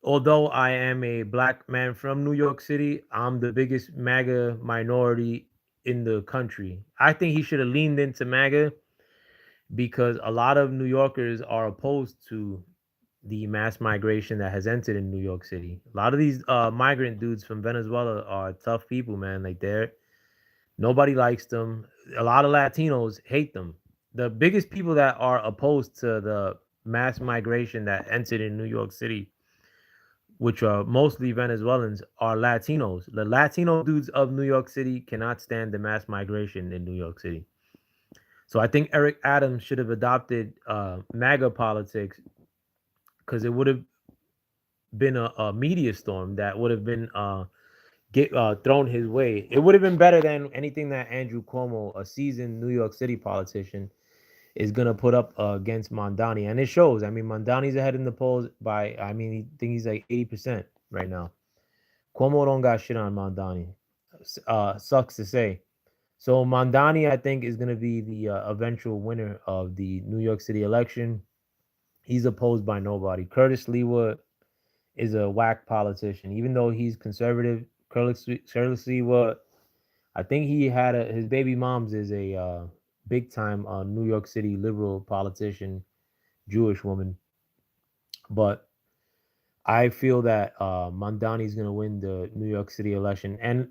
Although I am a black man from New York City, I'm the biggest MAGA minority in the country. I think he should have leaned into MAGA because a lot of New Yorkers are opposed to the mass migration that has entered in New York City. A lot of these migrant dudes from Venezuela are tough people, man. Like they're nobody likes them. A lot of Latinos hate them. The biggest people that are opposed to the mass migration that entered in New York City, which are mostly Venezuelans, are Latinos. The Latino dudes of New York City cannot stand the mass migration in New York City. So I think Eric Adams should have adopted MAGA politics because it would have been a media storm that would have been get thrown his way. It would have been better than anything that Andrew Cuomo, a seasoned New York City politician, is gonna put up against Mamdani, and it shows. I mean, Mamdani's ahead in the polls by. I mean, I think he's like 80% right now. Cuomo don't got shit on Mamdani. Sucks to say. So Mamdani, I think, is gonna be the eventual winner of the New York City election. He's opposed by nobody. Curtis Lewa is a whack politician, even though he's conservative. Curtis Lewa, I think he had his baby mom's is a big time New York City liberal politician, Jewish woman. But I feel that Mamdani is going to win the New York City election and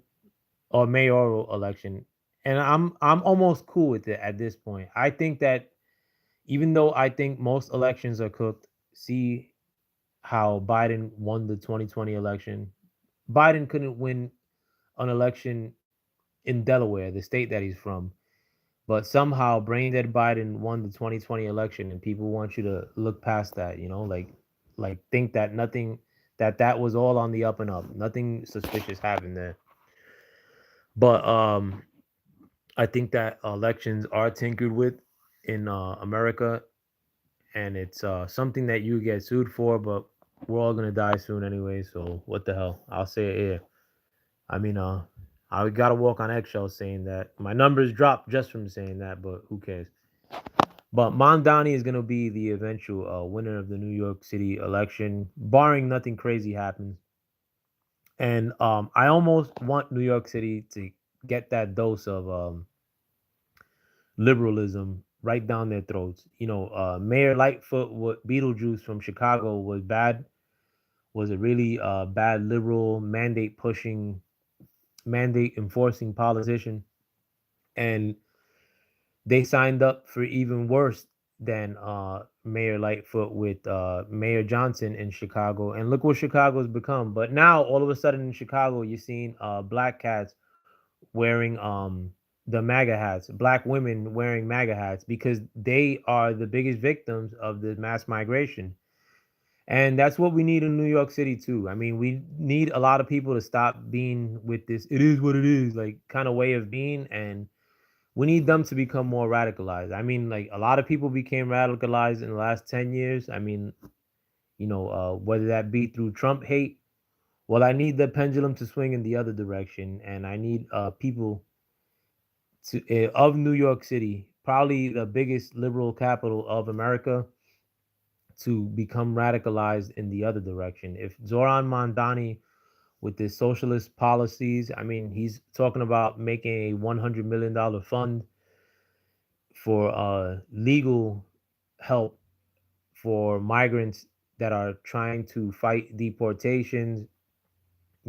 or mayoral election, and I'm almost cool with it at this point. I think that even though I think most elections are cooked, see how Biden won the 2020 election. Biden couldn't win an election in Delaware, the state that he's from. But somehow brain dead Biden won the 2020 election and people want you to look past that, like think that nothing that was all on the up and up. Nothing suspicious happened there. But I think that elections are tinkered with in America and it's something that you get sued for, but we're all gonna die soon anyway, so what the hell? I'll say it here. I mean, I gotta walk on eggshells saying that. My numbers dropped just from saying that, but who cares? But Mamdani is gonna be the eventual winner of the New York City election, barring nothing crazy happens. And I almost want New York City to get that dose of liberalism right down their throats. Mayor Lightfoot, what Beetlejuice from Chicago was bad, was a really bad liberal mandate pushing, mandate enforcing politician, and they signed up for even worse than Mayor Lightfoot with Mayor Johnson in Chicago. And look what Chicago's become. But now all of a sudden in Chicago, you're seeing black cats wearing the MAGA hats, black women wearing MAGA hats because they are the biggest victims of the mass migration. And that's what we need in New York City too. I mean, we need a lot of people to stop being with this it is what it is like kind of way of being, and we need them to become more radicalized. I mean, like a lot of people became radicalized in the last 10 years. I mean, whether that be through Trump hate, well, I need the pendulum to swing in the other direction, and I need people of New York City, probably the biggest liberal capital of America, to become radicalized in the other direction. If Zohran Mamdani, with his socialist policies, I mean, he's talking about making a $100 million fund for legal help for migrants that are trying to fight deportations.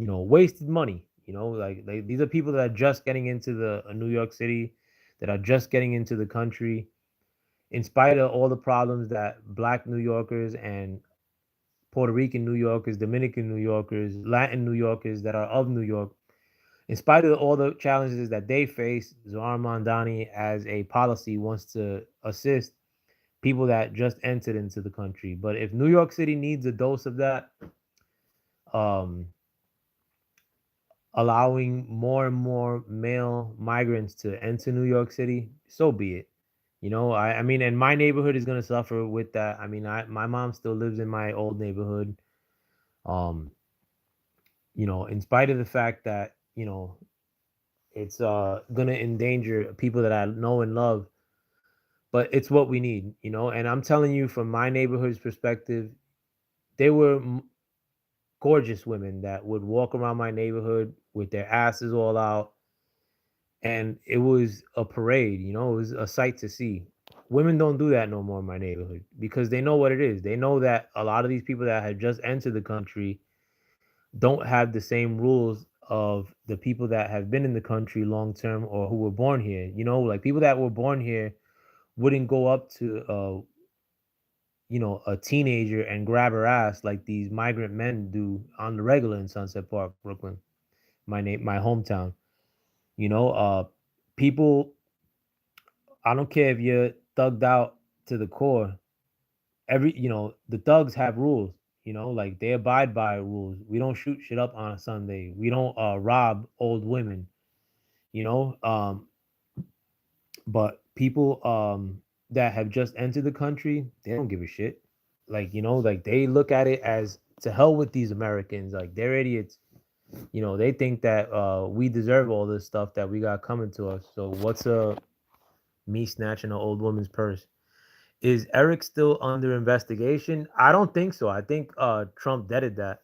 wasted money. Like these are people that are just getting into the New York City, that are just getting into the country, in spite of all the problems that Black New Yorkers and Puerto Rican New Yorkers, Dominican New Yorkers, Latin New Yorkers that are of New York, in spite of all the challenges that they face, Zohran Mamdani, as a policy, wants to assist people that just entered into the country. But if New York City needs a dose of that, um, allowing more and more male migrants to enter New York City, so be it. I mean, and my neighborhood is gonna suffer with that. I mean, my mom still lives in my old neighborhood. Um, in spite of the fact that it's gonna endanger people that I know and love, but it's what we need. And I'm telling you, from my neighborhood's perspective, they were gorgeous women that would walk around my neighborhood with their asses all out, and it was a parade. It was a sight to see. Women don't do that no more in my neighborhood because they know what it is. They know that a lot of these people that have just entered the country don't have the same rules of the people that have been in the country long term or who were born here. Like people that were born here wouldn't go up to a teenager and grab her ass like these migrant men do on the regular in Sunset Park, Brooklyn, my hometown. People, I don't care if you're thugged out to the core. The thugs have rules. Like they abide by rules. We don't shoot shit up on a Sunday. We don't rob old women. You know, um, but people that have just entered the country, they don't give a shit. Like like they look at it as to hell with these Americans. Like they're idiots. They think that we deserve all this stuff that we got coming to us. So what's me snatching an old woman's purse? Is Eric still under investigation? I don't think so. I think Trump deaded that.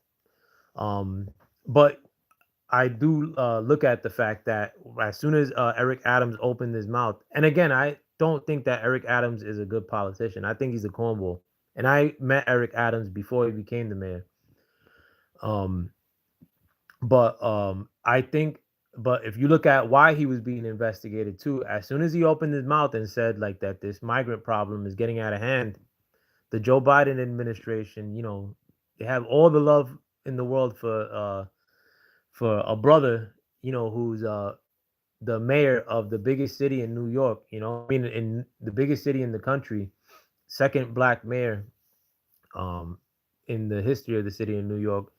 Um, but I do look at the fact that as soon as Eric Adams opened his mouth, and again, I don't think that Eric Adams is a good politician. I think he's a cornball. And I met Eric Adams before he became the mayor. Um, but I think, but if you look at why he was being investigated too, as soon as he opened his mouth and said like that this migrant problem is getting out of hand, the Joe Biden administration, they have all the love in the world for a brother, who's the mayor of the biggest city in New York. I mean, in the biggest city in the country, second black mayor, um, in the history of the city of New York.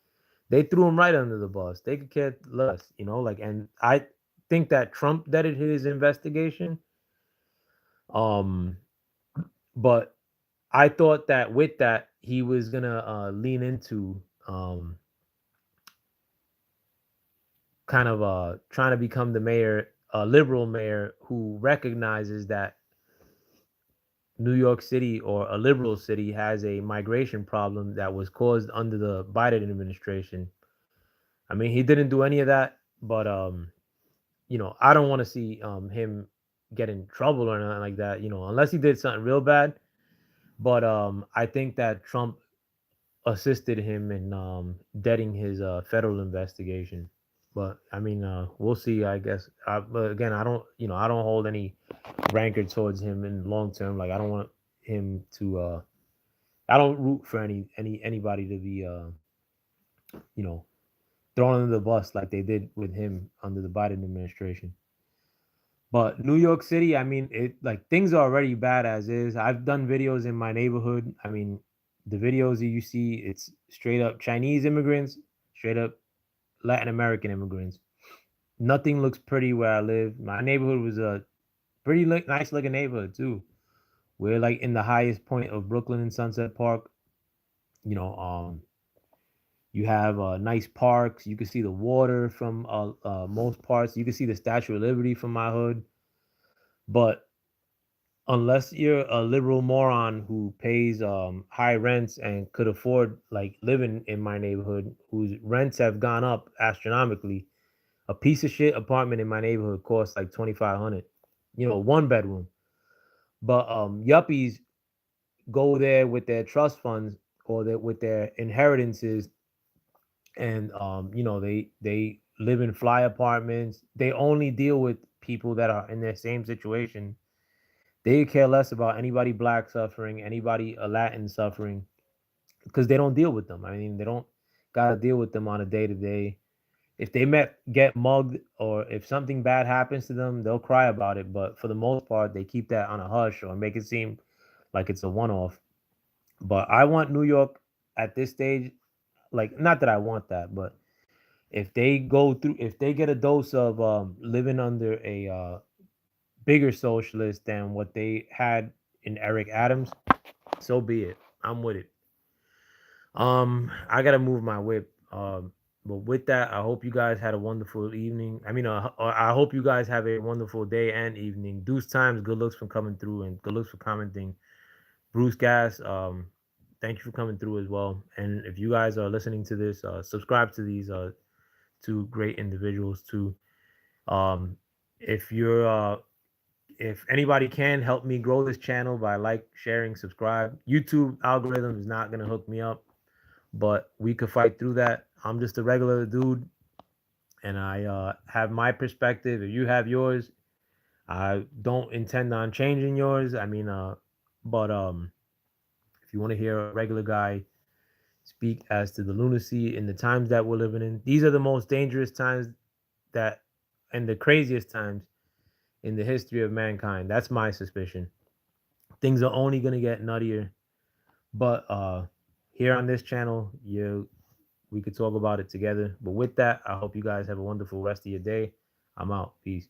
They threw him right under the bus. They could care less, like, and I think that Trump did his investigation. Um, but I thought that with that he was gonna lean into kind of trying to become the mayor, a liberal mayor who recognizes that New York City or a liberal city has a migration problem that was caused under the Biden administration. I mean, he didn't do any of that, but I don't want to see him get in trouble or anything like that, unless he did something real bad. But I think that Trump assisted him in deading his federal investigation. But I mean, we'll see. I guess. But again, I don't hold any rancor towards him in long term. Like I don't want him to. I don't root for anybody to be, you know, thrown under the bus like they did with him under the Biden administration. But New York City, I mean, it like things are already bad as is. I've done videos in my neighborhood. I mean, the videos that you see, it's straight up Chinese immigrants, straight up Latin American immigrants. Nothing looks pretty where I live. My neighborhood was a pretty nice looking neighborhood too. We're like in the highest point of Brooklyn and Sunset Park. You know, you have nice parks. You can see the water from most parts. You can see the Statue of Liberty from my hood. But unless you're a liberal moron who pays high rents and could afford like living in my neighborhood, whose rents have gone up astronomically, a piece of shit apartment in my neighborhood costs like 2,500. One bedroom. But yuppies go there with their trust funds or with their inheritances and they live in fly apartments. They only deal with people that are in their same situation. They care less about anybody black suffering, anybody Latin suffering, because they don't deal with them. I mean, they don't got to deal with them on a day to day. If they get mugged, or if something bad happens to them, they'll cry about it. But for the most part, they keep that on a hush or make it seem like it's a one off. But I want New York at this stage, like, not that I want that, but if they get a dose of living under a bigger socialist than what they had in Eric Adams, so be it. I'm with it. I gotta move my whip. But with that, I hope you guys had a wonderful evening. I mean, I hope you guys have a wonderful day and evening. Deuce times, good looks for coming through, and good looks for commenting. Bruce Gas, thank you for coming through as well. And if you guys are listening to this, subscribe to these two great individuals too. Um, if you're if anybody can help me grow this channel by sharing, subscribe. YouTube algorithm is not gonna hook me up, but we could fight through that. I'm just a regular dude, and I have my perspective. If you have yours, I don't intend on changing yours. I mean, but if you want to hear a regular guy speak as to the lunacy in the times that we're living in, these are the most dangerous times that, and the craziest times in the history of mankind. That's my suspicion. Things are only gonna get nuttier. But here on this channel, we could talk about it together. But with that, I hope you guys have a wonderful rest of your day. I'm out. Peace.